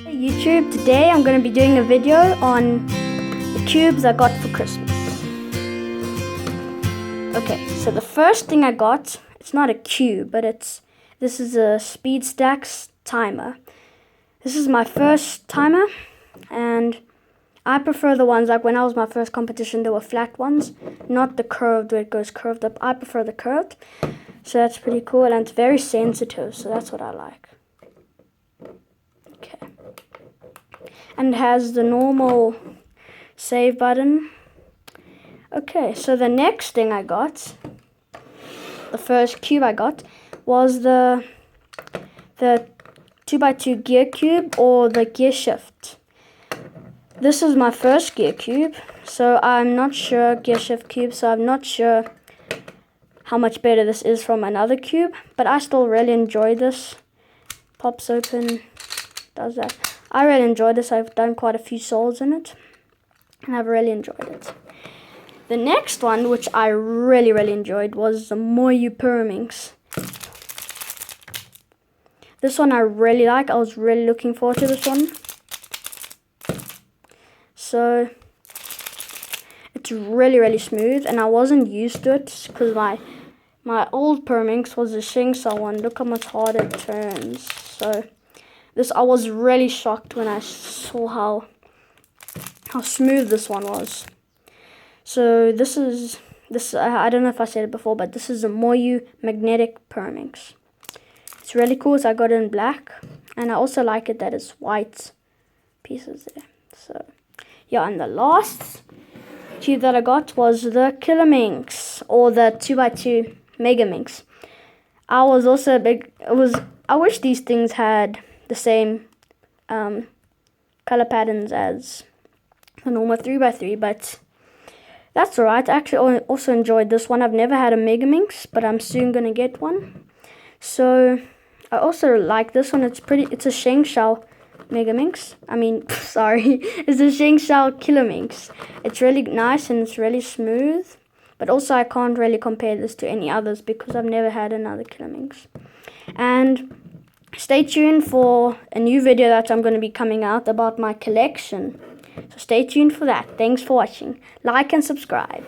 Hey YouTube, today I'm going to be doing a video on the cubes I got for Christmas. Okay, so the first thing I got, it's not a cube, but this is a SpeedStacks timer. This is my first timer, and I prefer the ones, like when I was my first competition, there were flat ones, not the curved where it goes curved up. I prefer the curved, so that's pretty cool, and it's very sensitive, so that's what I like. Okay. And it has the normal save button. Okay, so the next thing I got, the first cube I got, was the 2x2 gear cube, or the gear shift. This is my first gear cube, so I'm not sure, gear shift cube, so I'm not sure how much better this is from another cube, but I still really enjoy this. Pops open, does that. I really enjoyed this. I've done quite a few souls in it, and I've really enjoyed it. The next one, which I really enjoyed, was the Moyu Pyraminx. This one I really like. I was really looking forward to this one. So it's really smooth, and I wasn't used to it because my old Pyraminx was a Shinxia one. Look how much harder it turns. So this, I was really shocked when I saw how smooth this one was. So this, I don't know if I said it before, but this is a Moyu Magnetic Pyraminx. It's really cool, so I got it in black, and I also like it that it's white pieces there. So yeah, and the last cube that I got was the Killer Minx, or the 2x2 Mega Minx. I was also I wish these things had the same color patterns as the normal 3x3, but that's alright. I actually also enjoyed this one. I've never had a Mega Minx, but I'm soon gonna get one. So I also like this one. It's a Shinxia Mega Minx. I mean, sorry, it's a Shinxia Killer Minx. It's really nice and it's really smooth, but also I can't really compare this to any others because I've never had another Killer Minx. And stay tuned for a new video that I'm going to be coming out about my collection. So stay tuned for that. Thanks for watching. Like and subscribe.